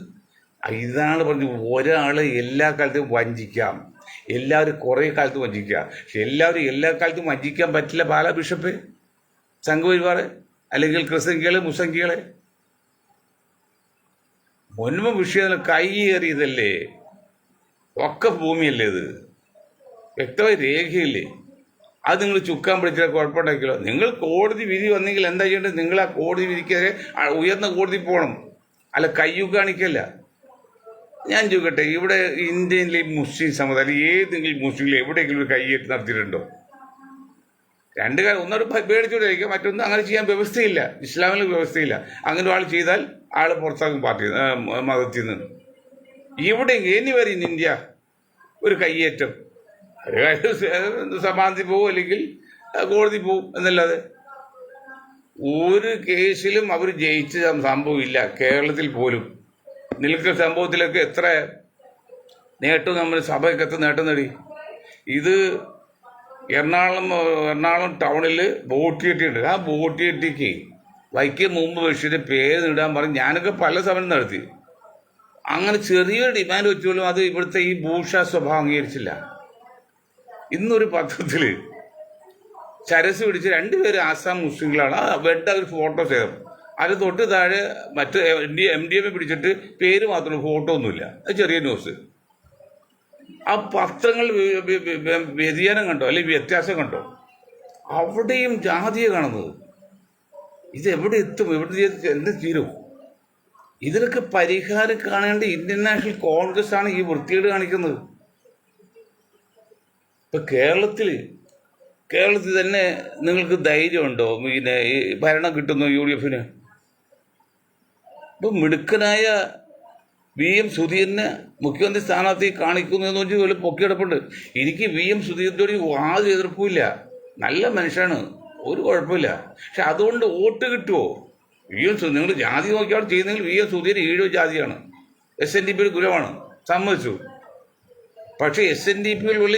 ഇതാണ് പറഞ്ഞു, ഒരാളെ എല്ലാ കാലത്തും വഞ്ചിക്കാം, എല്ലാവരും കുറേ കാലത്ത് വഞ്ചിക്കുക. പക്ഷെ എല്ലാവരും എല്ലാ കാലത്തും വഞ്ചിക്കാൻ പറ്റില്ല. പാല ബിഷപ്പ്, സംഘപരിവാർ, അല്ലെങ്കിൽ ക്രിസ്ത്യൻകളെ, മുസ്ലിങ്ങളെ. മുൻപ് വിഷയം കൈയേറിയതല്ലേ, ഒക്കെ ഭൂമിയല്ലേ, ഇത് വ്യക്തമായി രേഖയില്ലേ? അത് നിങ്ങൾ ചുക്കാൻ പിടിച്ചാൽ കുഴപ്പമുണ്ടാക്കിയല്ലോ. നിങ്ങൾ കോടതി വിധി വന്നെങ്കിൽ എന്താ ചെയ്യേണ്ടത്? നിങ്ങൾ ആ കോടതി വിധിക്കെതിരെ ഉയർന്ന കോടതി പോകണം, അല്ല കയ്യു കാണിക്കല്ല. ഞാൻ ചോദിക്കട്ടെ, ഇവിടെ ഇന്ത്യയിലെ മുസ്ലിം സമുദായം ഏതെങ്കിലും മുസ്ലിങ്ങൾ എവിടെയെങ്കിലും ഒരു കയ്യേറ്റ് നടത്തിയിട്ടുണ്ടോ? 2 കാര്യം, ഒന്നോട് പേടിച്ചുകൊണ്ടിരിക്കുക, മറ്റൊന്നും അങ്ങനെ ചെയ്യാൻ വ്യവസ്ഥയില്ല, ഇസ്ലാമിൽ വ്യവസ്ഥയില്ല. അങ്ങനെ ആൾ ചെയ്താൽ ആൾ പുറത്താക്കും പാർട്ടി മതത്തിൽ നിന്ന്. എവിടെയെങ്കിലും എനിവർ ഇൻ ഇന്ത്യ ഒരു കയ്യേറ്റം, സമാധി പോവും അല്ലെങ്കിൽ കോടതി പോവും എന്നല്ലാതെ ഒരു കേസിലും അവർ ജയിച്ച സംഭവമില്ല കേരളത്തിൽ പോലും. നിൽക്കുന്ന സംഭവത്തിലൊക്കെ എത്ര നേട്ടം നമ്മൾ സഭയ്ക്ക് എത്ര നേട്ടം നേടി. ഇത് എറണാകുളം ടൗണിൽ ബോട്ടിയെട്ടിയുണ്ട്. ആ ബോട്ടിയെട്ടിക്ക് വൈക്കം മുമ്പ് ബഷീറിന്റെ പേര് ഇടാൻ പറഞ്ഞ് ഞാനൊക്കെ പല സമയം നടത്തി. അങ്ങനെ ചെറിയൊരു ഡിമാൻഡ് വെച്ചോളും അത് ഇവിടുത്തെ ഈ ഭൂഷ സ്വഭാവം അംഗീകരിച്ചില്ല. ഇന്നൊരു പത്രത്തിൽ ചരസ് പിടിച്ച് രണ്ടുപേരും ആസാം മുസ്ലിങ്ങളാണ്. ആ ബെഡ് അവർ ഫോട്ടോ ചെയ്തു. അത് തൊട്ട് താഴെ മറ്റ് MDMA പിടിച്ചിട്ട് പേര് മാത്രമേ, ഫോട്ടോ ഒന്നുമില്ല. അത് ചെറിയ ന്യൂസ്. ആ പത്രങ്ങൾ വ്യതിയാനം കണ്ടോ, അല്ലെങ്കിൽ വ്യത്യാസം കണ്ടോ? അവിടെയും ജാതിയെ കാണുന്നത്. ഇതെവിടെ എത്തും? എന്ത് തീരും? ഇതിനൊക്കെ പരിഹാരം കാണേണ്ട ഇന്ത്യൻ നാഷണൽ കോൺഗ്രസ് ആണ് ഈ വൃത്തികേട് കാണിക്കുന്നത്. ഇപ്പൊ കേരളത്തിൽ തന്നെ നിങ്ങൾക്ക് ധൈര്യമുണ്ടോ? പിന്നെ ഈ ഭരണം കിട്ടുന്നു UDF? ഇപ്പൊ മിടുക്കനായ VM സുധീരനെ മുഖ്യമന്ത്രി സ്ഥാനാർത്ഥി കാണിക്കുന്നു എന്ന് വെച്ചാൽ പൊക്കിയെടുപ്പുണ്ട്. എനിക്ക് VM സുധീരനോട് യാതൊരു എതിർപ്പുമില്ല. നല്ല മനുഷ്യനാണ്, ഒരു കുഴപ്പമില്ല. പക്ഷെ അതുകൊണ്ട് വോട്ട് കിട്ടുമോ? നിങ്ങൾ ജാതി നോക്കിയാണ് ചെയ്യുന്നെങ്കിൽ VM സുധീരൻ ഈഴോ ജാതിയാണ്, SNDP കുലമാണ്, സമ്മതിച്ചു. പക്ഷേ SNDP ഉള്ള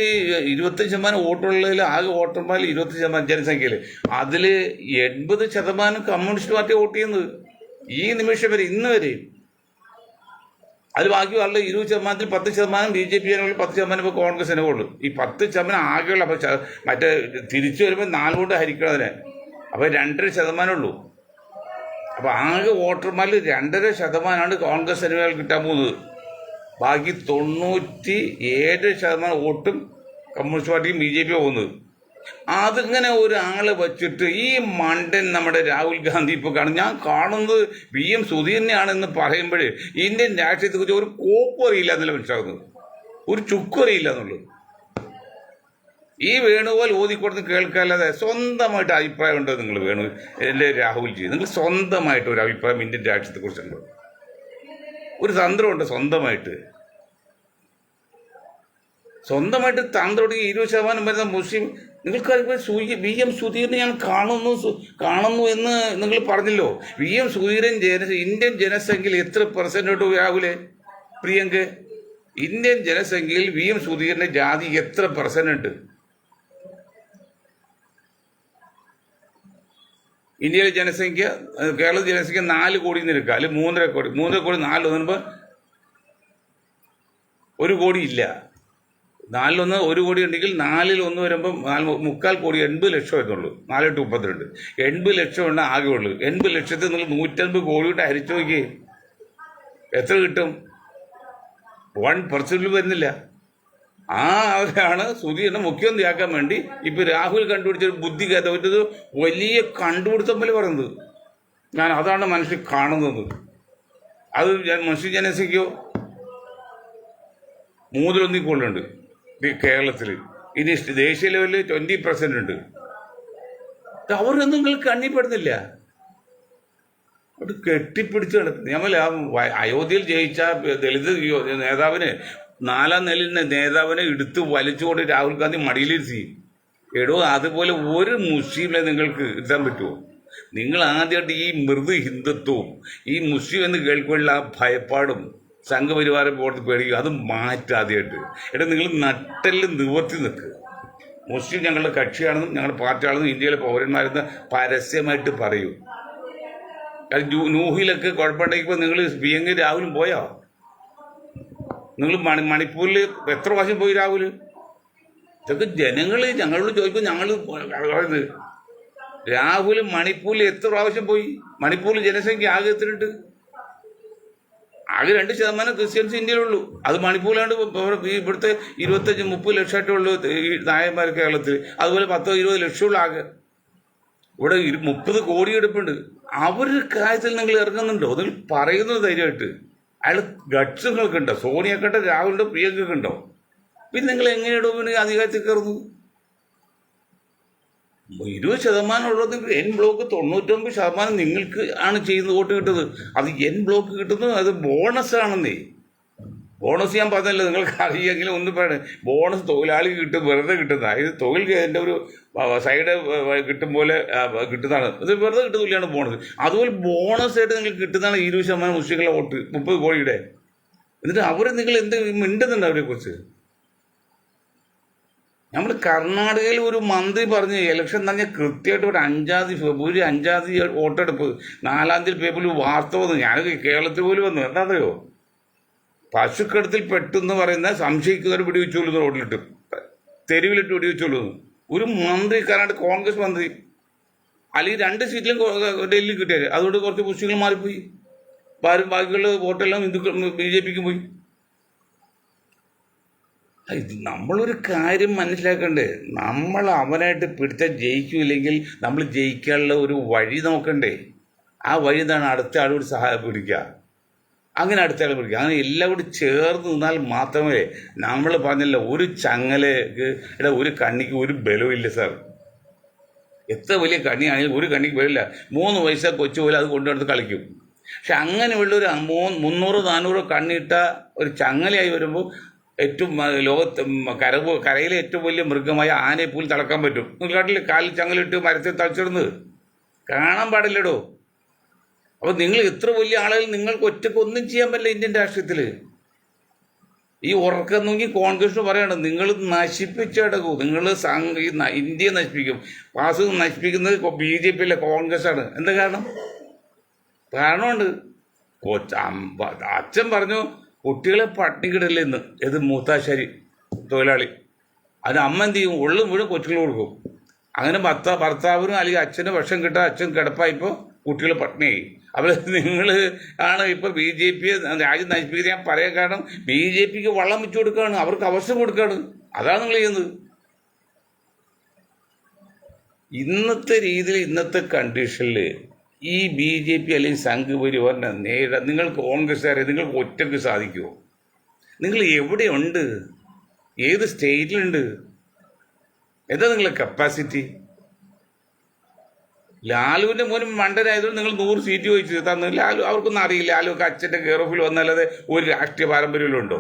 25% വോട്ടുള്ളതിൽ ആകെ വോട്ടർമാരിൽ 25% ജനസംഖ്യയിൽ അതിൽ 80% കമ്മ്യൂണിസ്റ്റ് പാർട്ടി വോട്ട് ചെയ്യുന്നത് ഈ നിമിഷം വരെ, ഇന്ന് വരെ. അത് ബാക്കി വളരെ 20%-ൽ 10% BJP 10% ഇപ്പോൾ കോൺഗ്രസിനെ ഉള്ളൂ. ഈ 10% ആകെയുള്ള. അപ്പോൾ മറ്റേ തിരിച്ചു വരുമ്പോൾ 4 കൊണ്ട് ഹരിക്കണം അതിനെ. അപ്പോൾ 2.5% ഉള്ളൂ. അപ്പോൾ ആകെ വോട്ടർമാരിൽ 2.5% കോൺഗ്രസ് അനുകൂലികൾ കിട്ടാൻ പോകുന്നത്. ബാക്കി 97% വോട്ടും കമ്മ്യൂണിസ്റ്റ് പാർട്ടിയും BJP പോകുന്നത്. അതിങ്ങനെ ഒരാളെ വച്ചിട്ട് ഈ മണ്ടൻ നമ്മുടെ രാഹുൽ ഗാന്ധി ഇപ്പോൾ ഞാൻ കാണുന്നത് VM സുധീരനെയാണെന്ന് പറയുമ്പോൾ ഇന്ത്യൻ രാഷ്ട്രീയത്തെക്കുറിച്ച് ഒരു കോപ്പും അറിയില്ല എന്നല്ല മനസ്സിലാകുന്നത്, ഒരു ചുക്കും അറിയില്ല എന്നുള്ളത്. ഈ വേണുഗോപാൽ ഓതിക്കൊടുത്ത് കേൾക്കാല്ലാതെ സ്വന്തമായിട്ട് അഭിപ്രായം ഉണ്ടോ നിങ്ങൾ? രാഹുൽജി, നിങ്ങൾ സ്വന്തമായിട്ട് ഒരു അഭിപ്രായം ഇന്ത്യൻ രാഷ്ട്രീയത്തെക്കുറിച്ചുണ്ടോ? ഒരു തന്ത്രമുണ്ട് സ്വന്തമായിട്ട് തന്ത്രം. 20% വരുന്ന മുസ്ലിം നിങ്ങൾക്ക് VM സുധീരനെ ഞാൻ കാണുന്നു എന്ന് നിങ്ങൾ പറഞ്ഞല്ലോ. VM സുധീരൻ ഇന്ത്യൻ ജനസംഖ്യയിൽ എത്ര പെർസെൻറ്റോട്ട് രാഹുലെ പ്രിയങ്ക? ഇന്ത്യൻ ജനസംഖ്യയിൽ VM സുധീരന്റെ ജാതി എത്ര പെർസെന്റ് ഉണ്ട്? ഇന്ത്യയിലെ ജനസംഖ്യ, കേരള ജനസംഖ്യ 4 കോടി എടുക്കുക, അല്ലെങ്കിൽ 3.5 കോടി. 3.5 കോടി 4 വന്നപ്പോൾ 1 കോടി ഇല്ല. 4 1 കോടി ഉണ്ടെങ്കിൽ 4-ൽ 1 വരുമ്പോൾ 3/4 കോടി, 80 ലക്ഷം വരുന്നുള്ളൂ. 4-32 80 ലക്ഷം ഉണ്ട് ആകെ ഉള്ളൂ. 80 ലക്ഷത്തിൽ നിങ്ങൾ 150 കോടിയോട്ട് ഹരിച്ചു നോക്കി എത്ര കിട്ടും? 1% വരുന്നില്ല. അവരാണ് സുധീരനെ മുഖ്യമന്ത്രിയാക്കാൻ വേണ്ടി ഇപ്പൊ രാഹുൽ കണ്ടുപിടിച്ചൊരു ബുദ്ധി കയറ്റത് വലിയ കണ്ടുപിടുത്തം പോലെ പറയുന്നത്. ഞാൻ അതാണ് മനസ്സിൽ കാണുന്നത്. അത് മുസ്ലിം ജനസംഖ്യയോ 3-1 കൂടുതലുണ്ട് കേരളത്തിൽ. ഇനി ദേശീയ ലെവലിൽ 20% ഉണ്ട്. അവരൊന്നും നിങ്ങൾ കണ്ണിപ്പെടുന്നില്ല. അത് കെട്ടിപ്പിടിച്ച് കിടക്കുന്നത്. ഞമ്മൾ അയോധ്യയിൽ ജയിച്ച ദളിത് നേതാവിന് 4-ാം നിലയിലെ നേതാവിനെ എടുത്ത് വലിച്ചുകൊണ്ട് രാഹുൽ ഗാന്ധി മടിയിലിരുത്തി. അതുപോലെ ഒരു മുസ്ലിമിനെ നിങ്ങൾക്ക് എത്താൻ പറ്റുമോ? നിങ്ങൾ ആദ്യമായിട്ട് ഈ മൃദു ഹിന്ദുത്വവും ഈ മുസ്ലിം എന്ന് കേൾക്കുമ്പോഴുള്ള ആ ഭയപ്പാടും സംഘപരിവാരം പോലത്തെ പേടിക്കും, അത് മാറ്റാദ്യമായിട്ട്. നിങ്ങൾ നട്ടെല്ല് നിവർത്തി നിൽക്കുക. മുസ്ലിം ഞങ്ങളുടെ കക്ഷിയാണെന്നും ഞങ്ങളുടെ പാർട്ടിയാണെന്നും ഇന്ത്യയിലെ പൗരന്മാരെന്ന് പരസ്യമായിട്ട് പറയൂ. നൂഹിലൊക്കെ കുഴപ്പമുണ്ടെങ്കിൽ നിങ്ങൾ പ്രിയങ്ക രാഹുലും പോയോ? നിങ്ങൾ മണിപ്പൂരിൽ എത്ര പ്രാവശ്യം പോയി രാഹുൽ? ഇതൊക്കെ ജനങ്ങൾ ഞങ്ങളോട് ചോദിക്കും. ഞങ്ങൾ രാഹുൽ മണിപ്പൂരിൽ എത്ര പ്രാവശ്യം പോയി? മണിപ്പൂരിൽ ജനസംഖ്യ ആകെ എത്രയുണ്ട്? ആകെ 2% ക്രിസ്ത്യൻസ് ഇന്ത്യയിലുള്ളൂ. അത് മണിപ്പൂരിലാണ്ട് ഇവിടുത്തെ 25-30 ലക്ഷമായിട്ടേ ഉള്ളൂ ഈ നായന്മാർ കേരളത്തിൽ. അതുപോലെ 10-20 ലക്ഷമുള്ള ആകെ. ഇവിടെ 30 കോടി എടുപ്പുണ്ട്. അവരുടെ കാര്യത്തിൽ നിങ്ങൾ ഇറങ്ങുന്നുണ്ടോ? നിങ്ങൾ പറയുന്നത് ധൈര്യമായിട്ട്. അയാൾ ഗട്ട്സ് നിങ്ങൾക്കുണ്ടോ? സോണിയക്കുണ്ടോ? രാഹുലിൻ്റെ പ്രിയങ്കുണ്ടോ? പിന്നെ നിങ്ങൾ എങ്ങനെയാണോ പിന്നെ അധികാരത്തിൽ കയറുന്നത്? 20% ഉള്ളത് N ബ്ലോക്ക് 99% നിങ്ങൾക്ക് ആണ് ചെയ്യുന്നത് വോട്ട് കിട്ടുന്നത്. അത് N ബ്ലോക്ക് കിട്ടുന്നത് അത് ബോണസ് ആണെന്നേ. ബോണസ് ഞാൻ പറഞ്ഞല്ലോ, നിങ്ങൾക്ക് അറിയെങ്കിലും ഒന്നും പറയണേ. ബോണസ് തൊഴിലാളി കിട്ടും, വെറുതെ കിട്ടുന്ന. ഇത് തൊഴിൽ എൻ്റെ ഒരു സൈഡ് കിട്ടും പോലെ കിട്ടുന്നതാണ്. ഇത് വെറുതെ കിട്ടുന്നില്ലാണ് ബോണസ്. അതുപോലെ ബോണസ് ആയിട്ട് നിങ്ങൾക്ക് കിട്ടുന്നതാണ് 20% മുസ്ലിങ്ങളുടെ വോട്ട്, 30 കോടിയുടെ. എന്നിട്ട് അവരെ നിങ്ങൾ എന്ത് മിണ്ടുന്നുണ്ട് അവരെക്കുറിച്ച്? നമ്മൾ കർണാടകയിൽ ഒരു മന്ത്രി പറഞ്ഞ് ഇലക്ഷൻ തന്നെ കൃത്യമായിട്ട് ഒരു 5-ാം തീയതി ഫെബ്രുവരി 5-ാം തീയതി വോട്ടെടുപ്പ്, 4-ാം തീയതി പേപ്പറിൽ വാർത്ത വന്നു. ഞാനൊക്കെ കേരളത്തിൽ പോലും വന്നു. എന്താണെന്നറിയോ? പശുക്കടത്തിൽ പെട്ടെന്ന് പറയുന്ന സംശയിക്കുന്നവർ വെടിവെച്ചോളൂ റോഡിലിട്ട്, തെരുവിലിട്ട് വെടിവെച്ചോളൂ. ഒരു മന്ത്രി കർണാടക കോൺഗ്രസ് മന്ത്രി, അല്ലെങ്കിൽ 2 സീറ്റിലും ഡൽഹി കിട്ടിയത്, അതുകൊണ്ട് കുറച്ച് മുസ്ലിങ്ങൾ മാറിപ്പോയി. ബാക്കിയുള്ള വോട്ടെല്ലാം ഹിന്ദുക്കൾ BJPക്ക് പോയി. ഇത് നമ്മളൊരു കാര്യം മനസ്സിലാക്കണ്ടേ, നമ്മൾ അവനായിട്ട് പിടിച്ചാൽ ജയിക്കൂല്ലെങ്കിൽ നമ്മൾ ജയിക്കാനുള്ള ഒരു വഴി നോക്കണ്ടേ. ആ വഴി എന്താണ്? അടുത്ത ആളോട് സഹായം പിടിക്കുക, അങ്ങനെ അടുത്ത ആൾ പിടിക്കുക, അങ്ങനെ എല്ലാം കൂടി ചേർന്ന് നിന്നാൽ മാത്രമേ. നമ്മൾ പറഞ്ഞല്ലോ, ഒരു ചങ്ങലക്ക് ഒരു കണ്ണിക്ക് ഒരു ബലമില്ല സാർ. എത്ര വലിയ കണ്ണിയാണെങ്കിലും ഒരു കണ്ണിക്ക് ബലമില്ല. 3 വയസ്സാ കൊച്ചു പോലെ അത് കൊണ്ടുവന്ന് കളിക്കും. പക്ഷെ അങ്ങനെയുള്ള ഒരു 300-400 കണ്ണിട്ട ഒരു ചങ്ങലയായി വരുമ്പോൾ ഏറ്റവും ലോകത്ത് കരയിലെ ഏറ്റവും വലിയ മൃഗമായ ആനയെ പോലും തളക്കാൻ പറ്റും. നിങ്ങൾ കാട്ടിൽ കാലിൽ ചങ്ങലിട്ട് മരത്തിൽ തളച്ചിടുന്നത് കാണാൻ പാടില്ലടോ. അപ്പോൾ നിങ്ങൾ ഇത്ര വലിയ ആളുകൾ നിങ്ങൾക്ക് ഒറ്റയ്ക്ക് ഒന്നും ചെയ്യാൻ പറ്റില്ല ഇന്ത്യൻ രാഷ്ട്രീയത്തിൽ. ഈ ഉറക്കം നോക്കി കോൺഗ്രസ് പറയണം, നിങ്ങൾ നശിപ്പിച്ചടക്കൂ, നിങ്ങൾ ഇന്ത്യയെ നശിപ്പിക്കും. പാസ് നശിപ്പിക്കുന്നത് BJP അല്ല, കോൺഗ്രസ്സാണ്. എന്താ കാരണമുണ്ട്. അച്ഛൻ പറഞ്ഞു കുട്ടികളെ പട്ടിണിക്കിടല്ലെന്ന്. ഇത് മൂത്താശ്ശേരി തൊഴിലാളി. അതിന് അമ്മ എന്ത് ചെയ്യും? ഉള്ളും മുഴുവൻ കൊച്ചുകൾ കൊടുക്കും. അങ്ങനെ ഭർത്താവിനും അല്ലെങ്കിൽ അച്ഛനും വിഷം കിട്ടാൻ അച്ഛൻ കിടപ്പായപ്പോൾ കുട്ടികൾ പട്ടിണിയായി. അപ്പോൾ നിങ്ങൾ ആണ് ഇപ്പോൾ BJP രാജ്യം നശിപ്പിക്കുന്നത്. ഞാൻ പറയാൻ കാരണം BJPക്ക് വള്ളം വെച്ചു കൊടുക്കുകയാണ്, അവർക്ക് അവസരം കൊടുക്കുകയാണ്. അതാണ് നിങ്ങൾ ചെയ്യുന്നത്. ഇന്നത്തെ രീതിയിൽ, ഇന്നത്തെ കണ്ടീഷനിൽ ഈ BJP അല്ലെങ്കിൽ സംഘ് പരിവാറിനെ നേരിടാൻ നിങ്ങൾ കോൺഗ്രസ്സുകാരെ നിങ്ങൾക്ക് ഒറ്റയ്ക്ക് സാധിക്കുമോ? നിങ്ങൾ എവിടെയുണ്ട്? ഏത് സ്റ്റേറ്റിലുണ്ട്? എന്താ നിങ്ങളുടെ കപ്പാസിറ്റി? ലാലുവിൻ്റെ മോനും മണ്ടനായതുകൊണ്ട് നിങ്ങൾ 100 സീറ്റ് ചോദിച്ചു തന്നു. ലാലു അവർക്കൊന്നും അറിയില്ല. ലാലുവൊക്കെ അച്ഛൻ്റെ കെയർ ഓഫിൽ വന്നല്ലാതെ ഒരു രാഷ്ട്രീയ പാരമ്പര്യമുണ്ടോ?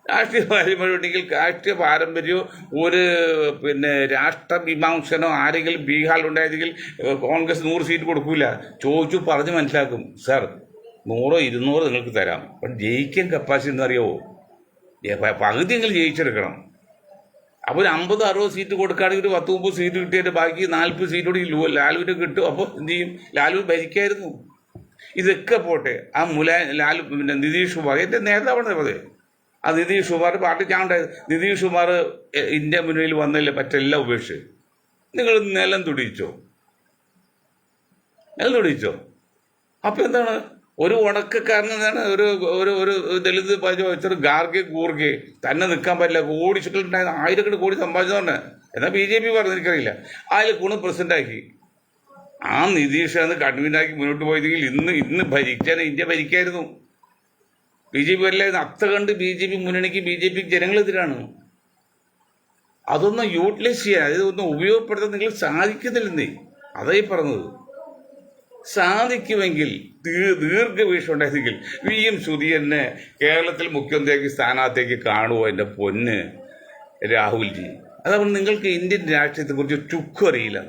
രാഷ്ട്രീയ പാരമ്പര്യമുണ്ടെങ്കിൽ രാഷ്ട്രീയ പാരമ്പര്യമോ ഒരു രാഷ്ട്രമീമാംസനോ ആരെങ്കിലും ബീഹാറിലുണ്ടായിരുന്നെങ്കിൽ കോൺഗ്രസ് 100 സീറ്റ് കൊടുക്കൂല. ചോദിച്ചു പറഞ്ഞ് മനസ്സിലാക്കും. സാർ 100-200 നിങ്ങൾക്ക് തരാം, പക്ഷെ ജയിക്കാൻ കപ്പാസിറ്റി എന്നറിയാവോ? പകുതി നിങ്ങൾ ജയിച്ചെടുക്കണം. അപ്പോൾ ഒരു 50-60 സീറ്റ് കൊടുക്കുകയാണെങ്കിൽ ഒരു 10-30 സീറ്റ് കിട്ടിയിട്ട് ബാക്കി 40 സീറ്റോട് ലാലുവിൻ്റെ കിട്ടും. അപ്പോൾ എന്ത് ചെയ്യും? ലാലു ഭരിക്കായിരുന്നു. ഇതൊക്കെ പോട്ടെ, ആ ലാലു നിതീഷ് കുമാർ എൻ്റെ നേതാവാണ് പറഞ്ഞത്. ആ നിതീഷ് കുമാർ പാർട്ടി ചാണ്ടായത്. നിതീഷ് കുമാർ ഇന്ത്യ മുന്നണിയിൽ വന്നില്ല, മറ്റെല്ലാം ഉപേക്ഷിച്ച് നിങ്ങൾ നിലം തുടിച്ചോ? അപ്പോൾ എന്താണ്? ഒരു ഉണക്കക്കാരൻ എന്താണ് ഒരു ദളിത് വെച്ചൊരു ഗൂർഗെ തന്നെ നിൽക്കാൻ പറ്റില്ല. കോടികളുണ്ടായത്, 1000 കോടി സമ്പാദിച്ചതുകൊണ്ട്. എന്നാൽ BJP പറഞ്ഞു എനിക്കറിയില്ല. അതിൽ പ്രസിഡൻ്റാക്കി. ആ നിതീഷാണ് കൺവീനാക്കി മുന്നോട്ട് പോയതെങ്കിൽ ഇന്ന് ഭരിക്കാൻ ഇന്ത്യ ഭരിക്കായിരുന്നു. BJP അല്ലായിരുന്നു. അത്ര കണ്ട് BJP മുന്നണിക്ക് BJP ജനങ്ങളെതിരാണ്. അതൊന്നും യൂട്ടിലൈസ് ചെയ്യാൻ, അതൊന്നും ഉപയോഗപ്പെടുത്താൻ നിങ്ങൾ സാധിക്കുന്നില്ലെന്നേ. അതായി പറഞ്ഞത്. സാധിക്കുമെങ്കിൽ, ദീർഘവീക്ഷ ഉണ്ടായിരുന്നെങ്കിൽ VM സുധീരനെ കേരളത്തിൽ മുഖ്യമന്ത്രിയാക്കി സ്ഥാനാർത്ഥിയാക്കി കാണുമോ എൻ്റെ പൊന്ന് രാഹുൽജി? അതപ്പോൾ നിങ്ങൾക്ക് ഇന്ത്യൻ രാഷ്ട്രീയത്തെക്കുറിച്ച് ചുക്കും അറിയില്ല.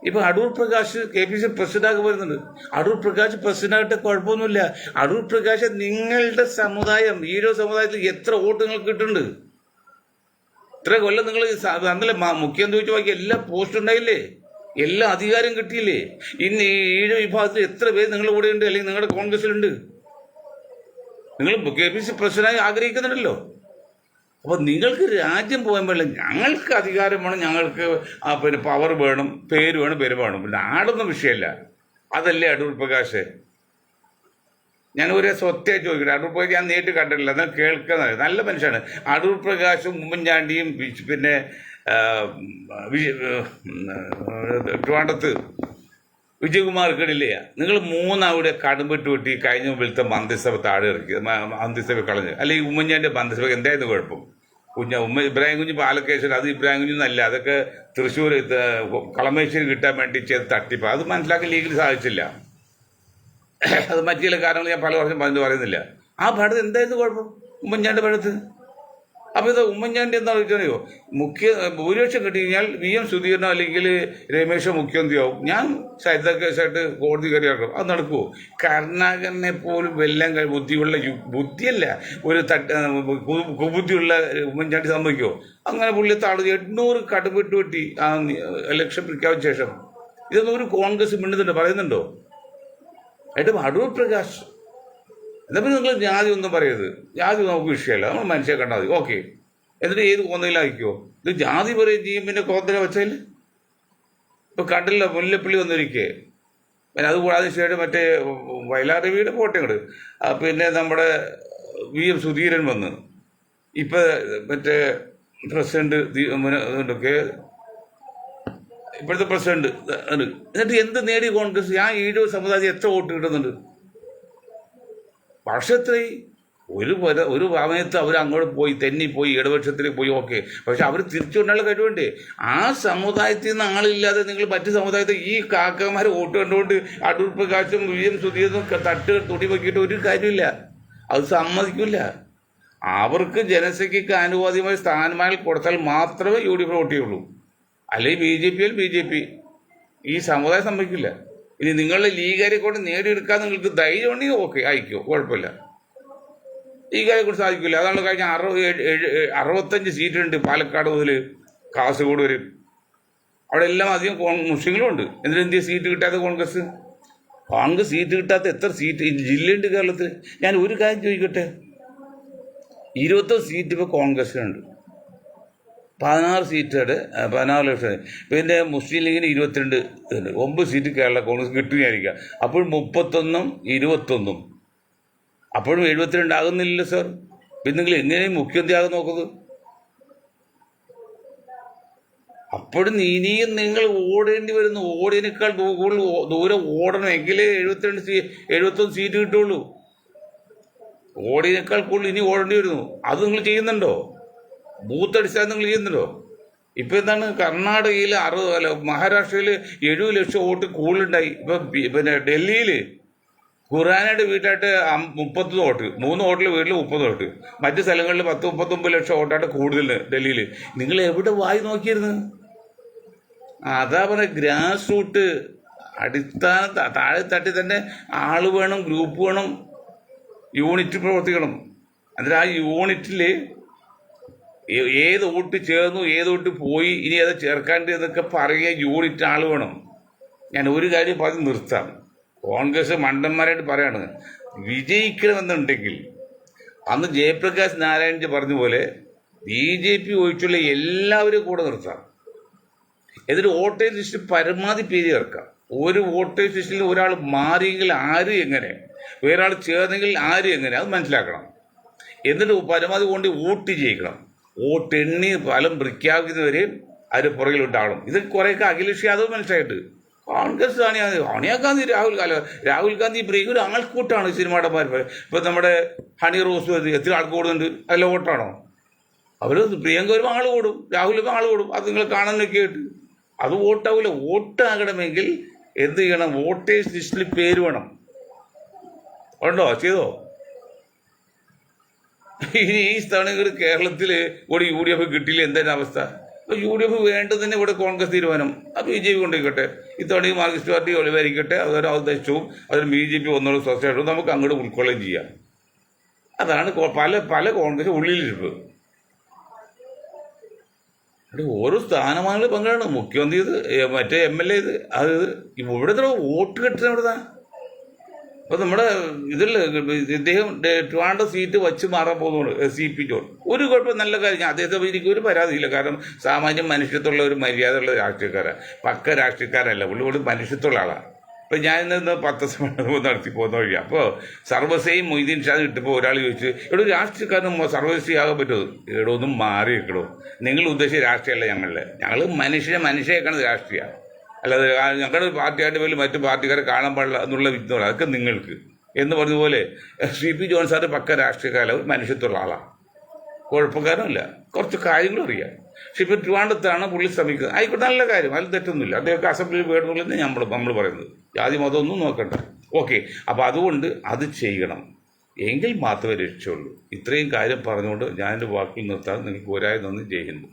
ഇപ്പം അടൂർ പ്രകാശ് KPC പ്രസിഡന്റാക്കി വരുന്നുണ്ട്. അടൂർ പ്രകാശ് പ്രസിഡന്റായിട്ട് കുഴപ്പമൊന്നുമില്ല. അടൂർ പ്രകാശ് നിങ്ങളുടെ സമുദായം, ഈഴവ സമുദായത്തിൽ എത്ര വോട്ട് നിങ്ങൾക്ക് കിട്ടുന്നുണ്ട്? ഇത്ര കൊല്ലം നിങ്ങൾ അന്നലെ മുഖ്യമന്ത്രി ചോദിച്ച ബാക്കി എല്ലാ പോസ്റ്റ് ഉണ്ടായില്ലേ? എല്ലാ അധികാരം കിട്ടിയില്ലേ? ഇന്ന് ഈ ഈഴവ വിഭാഗത്തിൽ എത്ര പേര് നിങ്ങളുടെ കൂടെ ഉണ്ട്, അല്ലെങ്കിൽ നിങ്ങളുടെ കോൺഗ്രസിലുണ്ട്? നിങ്ങൾ KPC പ്രസിഡന്റായി ആഗ്രഹിക്കുന്നുണ്ടല്ലോ. അപ്പോൾ നിങ്ങൾക്ക് രാജ്യം പോകാൻ പാടില്ല. ഞങ്ങൾക്ക് അധികാരം വേണം, ഞങ്ങൾക്ക് പവർ വേണം, പേര് വേണം, പെരുമാണം. നാടൊന്നും വിഷയമല്ല. അതല്ലേ അടൂർ പ്രകാശ്? ഞാൻ ഒരു സ്വത്തായി ചോദിക്കട്ടെ. അടൂർ പ്രകാശ് ഞാൻ നേരിട്ട് കണ്ടിട്ടില്ല, എന്നാൽ കേൾക്കാൻ നല്ല മനുഷ്യനാണ്. അടൂർ പ്രകാശും ഉമ്മൻചാണ്ടിയും ട്രിവാൻഡ്രത്ത് വിജയകുമാർക്കിടില്ലേ? നിങ്ങൾ 3 അവിടെ കടുംപെട്ട് വെട്ടി കഴിഞ്ഞ മുമ്പിലത്തെ മന്ത്രിസഭ താഴെ ഇറക്കി, മന്ത്രിസഭ കളഞ്ഞ്. അല്ലെങ്കിൽ ഉമ്മൻചാണ്ടിൻ്റെ മന്ത്രിസഭ എന്തായിരുന്നു കുഴപ്പം? ഇബ്രാഹിം കുഞ്ഞ് പാലക്കേശ്വരം, അത് ഇബ്രാഹിം കുഞ്ഞൊന്നല്ല, അതൊക്കെ തൃശ്ശൂർ കളമശ്ശേരി കിട്ടാൻ വേണ്ടി ചെയ്ത് തട്ടിപ്പ്. അത് മനസ്സിലാക്കാൻ ലീഗിൽ സാധിച്ചില്ല. അത് മറ്റു ചില കാരണങ്ങൾ ഞാൻ പല വർഷം പറയുന്നില്ല. ആ ഭരണത്തിൽ എന്തായിരുന്നു കുഴപ്പം ഉമ്മൻചാണ്ടി ഭരണത്ത്? അപ്പോൾ ഇത് ഉമ്മൻചാണ്ടി എന്താ ചോദിച്ചറിയോ? ഭൂരിപക്ഷം കിട്ടി കഴിഞ്ഞാൽ VM സുധീരനോ അല്ലെങ്കിൽ രമേശോ മുഖ്യമന്ത്രിയാവും. ഞാൻ സരിത കേസായിട്ട് കോടതി കയറി ഇറക്കും. അത് നടക്കുമോ? കരുണാകരനെ പോലും വെല്ലാൻ ബുദ്ധിയല്ല, ഒരു കുബുദ്ധിയുള്ള ഉമ്മൻചാണ്ടി സംഭവിക്കുമോ? അങ്ങനെ പുള്ളി 800 കടുംപെട്ട് വെട്ടി ആ ഇലക്ഷൻ പ്രഖ്യാപിച്ച ശേഷം ഇതൊന്നും ഒരു കോൺഗ്രസ് മിണ്ടുന്നുണ്ടോ, പറയുന്നുണ്ടോ? ഏറ്റവും അടൂർ പ്രകാശ് എന്നാൽ പിന്നെ നിങ്ങൾ ജാതി ഒന്നും പറയരുത്. ജാതി നമുക്ക് വിഷയമല്ല, നമ്മൾ മനുഷ്യരെ കണ്ടാൽ മതി. ഓക്കെ, എന്നിട്ട് ഏത് കോന്നയിലാക്കിക്കോ. ഇത് ജാതി പറയുകയും ചെയ്യും, പിന്നെ കോന്തല വെച്ചാൽ ഇപ്പം കണ്ടില്ല മുല്ലപ്പള്ളി വന്നിരിക്കേ. പിന്നെ അതുകൂടാതെ ശേഷം മറ്റേ വയലാർ രവിയുടെ പോട്ടെ പിന്നെ നമ്മുടെ VM സുധീരൻ വന്ന് ഇപ്പം മറ്റേ പ്രസിഡന്റ് ഇതൊക്കെ ഇപ്പോഴത്തെ പ്രസിഡന്റ് ഉണ്ട്. എന്നിട്ട് എന്ത് നേടി കോൺഗ്രസ്? ആ ഈഴവ സമുദായത്തിൽ എത്ര വോട്ട് കിട്ടുന്നുണ്ട്? വർഷത്തിൽ ഒരു സമയത്ത് അവർ അങ്ങോട്ട് പോയി തെന്നിപ്പോയി ഇടപക്ഷത്തിൽ പോയി. ഓക്കെ, പക്ഷെ അവർ തിരിച്ചുകൊണ്ടുള്ള കഴിവുണ്ട്. ആ സമുദായത്തിൽ നിന്ന് ആളില്ലാതെ നിങ്ങൾ മറ്റു സമുദായത്തിൽ ഈ കാക്കമാർ വോട്ട് കണ്ടുകൊണ്ട് അടൂർ പ്രകാശും VM സുധീരനും തട്ട് തുടി വെക്കിയിട്ട് ഒരു കാര്യമില്ല. അത് സമ്മതിക്കില്ല. അവർക്ക് ജനസംഖ്യക്ക് ആനുപാതികമായ സ്ഥാനമാനങ്ങൾ കൊടുത്താൽ മാത്രമേ UDF വോട്ട് ചെയ്യുള്ളൂ. അല്ലെങ്കിൽ BJP ഈ സമുദായം സമ്മതിക്കില്ല. ഇനി നിങ്ങളുടെ ലീഗാരെ കൊണ്ട് നേടിയെടുക്കാൻ നിങ്ങൾക്ക് ധൈര്യം ഉണ്ടെങ്കിൽ ഓക്കെ, അയക്കോ, കുഴപ്പമില്ല. ലീഗാരെ കൊണ്ട് സാധിക്കില്ല. അതാണ് കഴിഞ്ഞ 65 സീറ്റുണ്ട് പാലക്കാട് മുതൽ കാസർഗോഡ് വരെ. അവിടെ എല്ലാം അധികം മുസ്ലിങ്ങളും ഉണ്ട്. എന്നിട്ട് എന്തിനാ സീറ്റ് കിട്ടാത്ത കോൺഗ്രസ് സീറ്റ് കിട്ടാത്ത എത്ര സീറ്റ് ജില്ലയുണ്ട് കേരളത്തിൽ? ഞാൻ ഒരു കാര്യം ചോദിക്കട്ടെ, 21 സീറ്റ് ഇപ്പോൾ കോൺഗ്രസിനുണ്ട്, 16 സീറ്റുണ്ട്, 14 ലക്ഷം. പിന്നെ മുസ്ലിം ലീഗിന് 22 ഉണ്ട്, 9 സീറ്റ് കേരള കോൺഗ്രസ് കിട്ടുകയായിരിക്കുക. അപ്പോൾ 31 21 അപ്പോഴും 72 ആകുന്നില്ലല്ലോ സാർ. പിന്നെ നിങ്ങൾ എങ്ങനെയും മുഖ്യമന്ത്രി ആകാൻ നോക്കുന്നത്? അപ്പോഴും ഇനിയും നിങ്ങൾ ഓടേണ്ടി വരുന്നു. ഓടിയേക്കാൾ കൂടുതൽ ദൂരം ഓടണം, എങ്കിലേ 71 സീറ്റ് കിട്ടുള്ളൂ. ഓടിയേക്കാൾ കൂടുതൽ ഇനി ഓടേണ്ടി വരുന്നു. അത് നിങ്ങൾ ചെയ്യുന്നുണ്ടോ? ബൂത്ത് അടിസ്ഥാനം നിങ്ങൾ ചെയ്യുന്നുണ്ടോ? ഇപ്പം എന്താണ് കർണാടകയിൽ 60 മഹാരാഷ്ട്രയിൽ 70 ലക്ഷം വോട്ട് കൂടുതലുണ്ടായി. ഇപ്പം പിന്നെ ഡൽഹിയിൽ ഖുറാനയുടെ വീട്ടായിട്ട് 30 വോട്ട്, 3 വോട്ടിൽ വീട്ടിൽ 30 വോട്ട്, മറ്റു സ്ഥലങ്ങളിൽ 39 ലക്ഷം വോട്ടായിട്ട് കൂടുതൽ ഡൽഹിയിൽ. നിങ്ങൾ എവിടെ വായി നോക്കിയിരുന്നു? അതാ പറഞ്ഞ ഗ്രാസ് റൂട്ട് അടിസ്ഥാന താഴെ തട്ടി തന്നെ ആള് വേണം, ഗ്രൂപ്പ് വേണം, യൂണിറ്റ് പ്രവർത്തിക്കണം. എന്നിട്ട് ആ യൂണിറ്റിൽ ഏത് വോട്ട് ചേർന്നു, ഏത് വോട്ട് പോയി, ഇനി അത് ചേർക്കാണ്ട് എന്നൊക്കെ പറയുക യൂണിറ്റ് ആൾ വേണം. ഞാൻ ഒരു കാര്യം പറഞ്ഞ് നിർത്താം. കോൺഗ്രസ് മണ്ടന്മാരായിട്ട് പറയാണ്, വിജയിക്കണമെന്നുണ്ടെങ്കിൽ അന്ന് ജയപ്രകാശ് നാരായണജി പറഞ്ഞ പോലെ BJP ഒഴിച്ചുള്ള എല്ലാവരും കൂടെ നിർത്താം. എന്നിട്ട് വോട്ടേഴ്സ് ലിസ്റ്റ് പരമാവധി പേര് ചേർക്കാം. ഒരു വോട്ടേഴ്സ് ലിസ്റ്റിൽ ഒരാൾ മാറിയെങ്കിൽ ആര് എങ്ങനെ, വേറെ ആൾ ചേർന്നെങ്കിൽ ആര് എങ്ങനെ, അത് മനസ്സിലാക്കണം. എന്നിട്ട് പരമാവധി കൊണ്ട് വോട്ട് ചെയ്യിക്കണം. വോട്ട് എണ്ണി ഫലം പ്രഖ്യാപിക്കുന്നവരെയും അതിന് പുറകിലുണ്ടാകണം. ഇത് കുറേയൊക്കെ അഖിലേഷ് യാദവ് മനസ്സിലായിട്ട് കോൺഗ്രസ് സോണിയാഗാന്ധി രാഹുൽ ഗാന്ധി ബ്രേക്ക് ഒരു ആൾക്കൂട്ടാണ് സിനിമാടന്മാർ. ഇപ്പം നമ്മുടെ ഹണി റോസ് എത്ര ആൾക്ക് കൂടുന്നുണ്ട്? അല്ല വോട്ടാണോ? അവർ പ്രിയങ്ക വരുമ്പോൾ ആൾ കൂടും, രാഹുൽ വരുമ്പോൾ ആൾ കൂടും. അത് നിങ്ങൾ കാണാനൊക്കെ ആയിട്ട് അത് വോട്ടാവില്ല. വോട്ടാകണമെങ്കിൽ എന്ത് ചെയ്യണം? വോട്ടേഴ്സ് ലിസ്റ്റിൽ പേര് വേണം. ഉണ്ടോ? ചെയ്തോ? ഇനി ഈ തവണ കേരളത്തിൽ കൂടി UDF കിട്ടിയില്ല, എന്തായാലും അവസ്ഥ? അപ്പോൾ UDF വേണ്ടത് തന്നെ ഇവിടെ കോൺഗ്രസ് തീരുമാനം. അത് BJP കൊണ്ടിരിക്കട്ടെ. ഇത്തവണ മാർക്സിസ്റ്റ് പാർട്ടി ഒളിവായിരിക്കട്ടെ. അതൊരു അവദേശവും അതിന് BJP ഒന്നുകൂടെ സ്വസ്ഥമായിട്ടും നമുക്ക് അങ്ങോട്ട് ഉൾക്കൊള്ളുകയും ചെയ്യാം. അതാണ് പല കോൺഗ്രസ് ഉള്ളിലിരിപ്പ്. ഓരോ സ്ഥാനമാനങ്ങൾ പങ്കാണ്. മുഖ്യമന്ത്രി ഇത്, മറ്റേ MLA ഇത്, അത് ഇവിടെ വോട്ട് കിട്ടുന്ന എവിടുന്നാ? അപ്പോൾ നമ്മുടെ ഇതിൽ ഇദ്ദേഹം ട്രിവാൻഡ്രം സീറ്റ് വച്ച് മാറാൻ പോകുന്നുണ്ട്. CP ജോൺ ഒരു കുഴപ്പം, നല്ല കാര്യം. അദ്ദേഹത്തെ എനിക്ക് ഒരു പരാതിയില്ല. കാരണം സാമാന്യം മനുഷ്യത്വമുള്ള ഒരു മര്യാദയുള്ള രാഷ്ട്രീയക്കാരാണ്, പക്ക രാഷ്ട്രീയക്കാരല്ല. പുള്ളി മനുഷ്യത്വമുള്ള ആളാണ്. ഇപ്പം ഞാൻ ഇന്ന് പത്രസമ്മേളനം നടത്തി പോകുന്ന വഴി അപ്പോൾ സർവ്വസയും മൊയ്തീൻ ഷാ ഇട്ടപ്പോൾ ഒരാൾ ചോദിച്ചു, ഇവിടെ സർവ്വശ്രീ സർവ്വശ്രീയാകാൻ പറ്റുമോ? ഇവിടെ ഒന്നും മാറി വെക്കണോ? നിങ്ങൾ ഉദ്ദേശിച്ച രാഷ്ട്രീയമല്ല ഞങ്ങൾ മനുഷ്യയാക്കണത് രാഷ്ട്രീയമാണ്. അല്ലാതെ ഞങ്ങളുടെ പാർട്ടിയായിട്ട് പോലും മറ്റു പാർട്ടിക്കാരെ കാണാൻ പാടില്ല എന്നുള്ള വിജ്ഞാനം അതൊക്കെ നിങ്ങൾക്ക് എന്ന് പറഞ്ഞതുപോലെ CP ജോൺ സാറ് പക്ക രാഷ്ട്രീയക്കാരല്ല, ഒരു മനുഷ്യത്വമുള്ള ആളാണ്, കുഴപ്പക്കാരനല്ല, കുറച്ച് കാര്യങ്ങളും അറിയാം. പക്ഷെ ഇപ്പോൾ ട്രിവാൻഡ്രത്താണ് പുള്ളി ശ്രമിക്കുന്നത്. ആയിക്കോട്ടെ, നല്ല കാര്യം, അതിൽ തെറ്റൊന്നുമില്ല. അദ്ദേഹമൊക്കെ അസംബ്ലിയിൽ വേണമെന്ന് നമ്മൾ പറയുന്നത്. ജാതി മതമൊന്നും നോക്കണ്ട. ഓക്കെ, അപ്പോൾ അതുകൊണ്ട് അത് ചെയ്യണം, എങ്കിൽ മാത്രമേ രക്ഷയുള്ളൂ. ഇത്രയും കാര്യം പറഞ്ഞുകൊണ്ട് ഞാൻ എൻ്റെ വാക്കിൽ നിർത്താൻ നിങ്ങൾക്ക് ഒരായി നന്ദി ചെയ്യുന്നു.